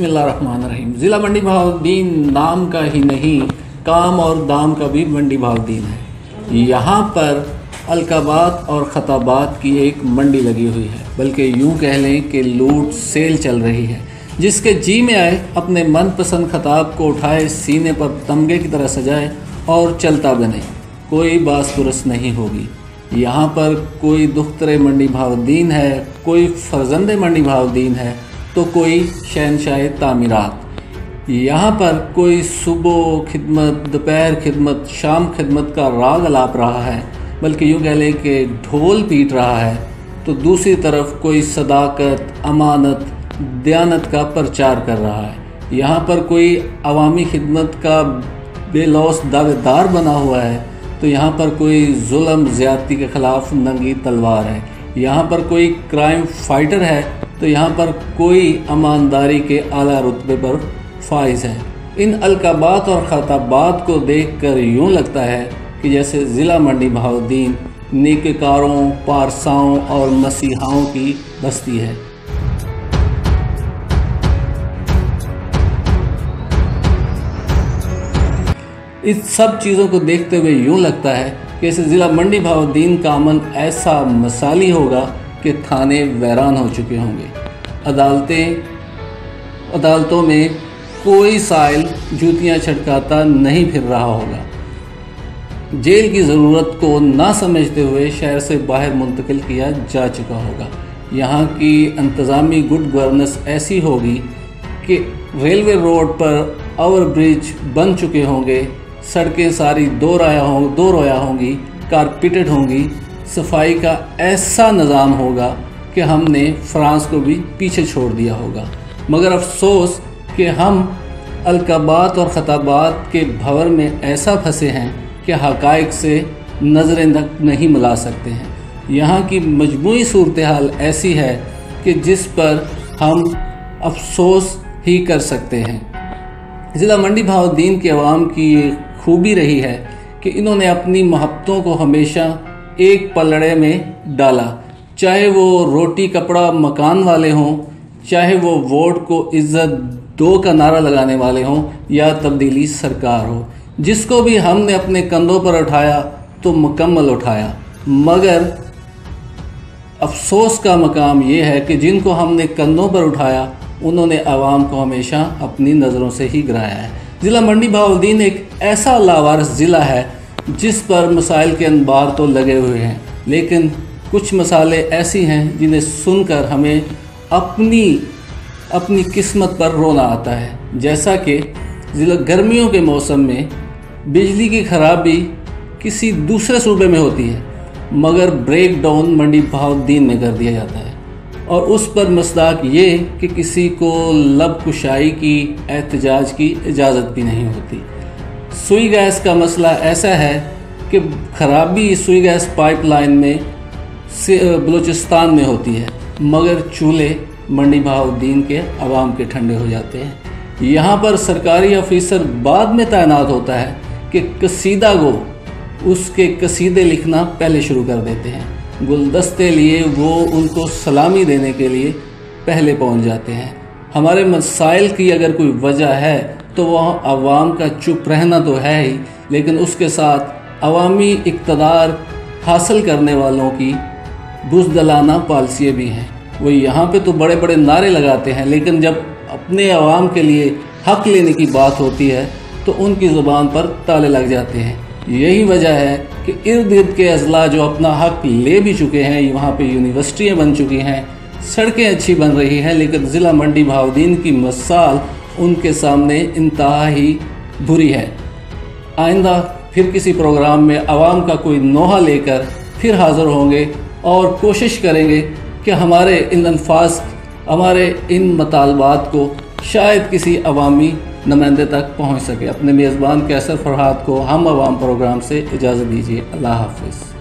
बिस्मिल्लाहिर्रहमानिर्रहीम। ज़िला मंडी बहाउद्दीन नाम का ही नहीं, काम और दाम का भी मंडी बहाउद्दीन है। यहाँ पर अलकाबात और ख़ताबात की एक मंडी लगी हुई है, बल्कि यूँ कह लें कि लूट सेल चल रही है। जिसके जी में आए अपने मनपसंद खताब को उठाए, सीने पर तमगे की तरह सजाए और चलता बने, कोई बासपुरस नहीं होगी। यहाँ पर कोई दुख्तरे मंडी बहाउद्दीन है, कोई फर्जंदे मंडी बहाउद्दीन है, तो कोई शहनशाह तामीरात। यहाँ पर कोई सुबह खिदमत, दोपहर खिदमत, शाम खिदमत का राग अलाप रहा है, बल्कि यूँ कह लें कि ढोल पीट रहा है। तो दूसरी तरफ कोई सदाकत, अमानत, दयानत का प्रचार कर रहा है। यहाँ पर कोई अवामी खिदमत का बेलौस दावेदार बना हुआ है, तो यहाँ पर कोई जुल्म ज़्यादती के ख़िलाफ़ नंगी तलवार है। यहाँ पर कोई क्राइम फाइटर है, तो यहाँ पर कोई ईमानदारी के आला रुतबे पर फाइज है। इन अलकाबात और ख़ताबात को देखकर यूँ लगता है कि जैसे ज़िला मंडी बहाउद्दीन नेककारों, पारसाओं और मसीहाओं की बस्ती है। इस सब चीज़ों को देखते हुए यूँ लगता है कि इस ज़िला मंडी बहाउद्दीन का अमन ऐसा मसाली होगा कि थाने वैरान हो चुके होंगे। अदालतों में कोई साइल जूतियाँ छटकाता नहीं फिर रहा होगा। जेल की ज़रूरत को ना समझते हुए शहर से बाहर मुंतकिल किया जा चुका होगा। यहाँ की इंतज़ामी गुड गवर्नेंस ऐसी होगी कि रेलवे रोड पर ओवर ब्रिज बन चुके होंगे, सड़कें सारी दो रोया होंगी, कारपेटेड होंगी, सफाई का ऐसा निज़ाम होगा कि हमने फ्रांस को भी पीछे छोड़ दिया होगा। मगर अफसोस कि हम अलकाबात और ख़ताबात के भंवर में ऐसा फंसे हैं कि हक़ाइक़ से नज़रें नहीं मिला सकते हैं। यहाँ की मजमूई सूरत हाल ऐसी है कि जिस पर हम अफसोस ही कर सकते हैं। ज़िला मंडी बहाउद्दीन के अवाम की ये खूबी रही है कि इन्होंने अपनी मोहब्बतों को हमेशा एक पलड़े में डाला, चाहे वो रोटी कपड़ा मकान वाले हों, चाहे वो वोट को इज़्ज़त दो का नारा लगाने वाले हों, या तब्दीली सरकार हो। जिसको भी हमने अपने कंधों पर उठाया तो मुकम्मल उठाया। मगर अफसोस का मकाम ये है कि जिनको हमने कंधों पर उठाया उन्होंने आवाम को हमेशा अपनी नज़रों से ही गिराया है। ज़िला मंडी बहाउद्दीन एक ऐसा लावारिस ज़िला है जिस पर मसाइल के अनबार तो लगे हुए हैं, लेकिन कुछ मसाले ऐसी हैं जिन्हें सुनकर हमें अपनी किस्मत पर रोना आता है। जैसा कि ज़िला गर्मियों के मौसम में बिजली की खराबी किसी दूसरे सूबे में होती है, मगर ब्रेक डाउन मंडी बहाउद्दीन में कर दिया जाता है, और उस पर मसदाक ये कि किसी को लब कुशाई की, एहतजाज की इजाज़त भी नहीं होती। सुई गैस का मसला ऐसा है कि खराबी सुई गैस पाइपलाइन में से बलूचिस्तान में होती है, मगर चूल्हे मंडी बहाउद्दीन के अवाम के ठंडे हो जाते हैं। यहाँ पर सरकारी अफीसर बाद में तैनात होता है कि कसीदा गो उसके कसीदे लिखना पहले शुरू कर देते हैं। गुलदस्ते लिए वो उनको सलामी देने के लिए पहले पहुँच जाते हैं। हमारे मसाइल की अगर कोई वजह है तो वह अवाम का चुप रहना तो है ही, लेकिन उसके साथ अवामी इक़्तिदार हासिल करने वालों की बुज़दिलाना पॉलिसियाँ भी हैं। वो यहाँ पे तो बड़े बड़े नारे लगाते हैं, लेकिन जब अपने अवाम के लिए हक़ लेने की बात होती है तो उनकी ज़ुबान पर ताले लग जाते हैं। यही वजह है कि इर्द गिर्द के अज़ला जो अपना हक़ ले भी चुके हैं, वहाँ पे यूनिवर्सिटियाँ बन चुकी हैं, सड़कें अच्छी बन रही हैं, लेकिन ज़िला मंडी बहाउद्दीन की मिसाल उनके सामने इंतहा ही बुरी है। आइंदा फिर किसी प्रोग्राम में अवाम का कोई नोहा लेकर फिर हाज़िर होंगे और कोशिश करेंगे कि हमारे इन अल्फाज, हमारे इन मतालबात को शायद किसी अवामी नुमाइंदे तक पहुँच सके। अपने मेज़बान कैसर फरहाद को हम अवाम प्रोग्राम से इजाज़त दीजिए। अल्लाह हाफ़िज़।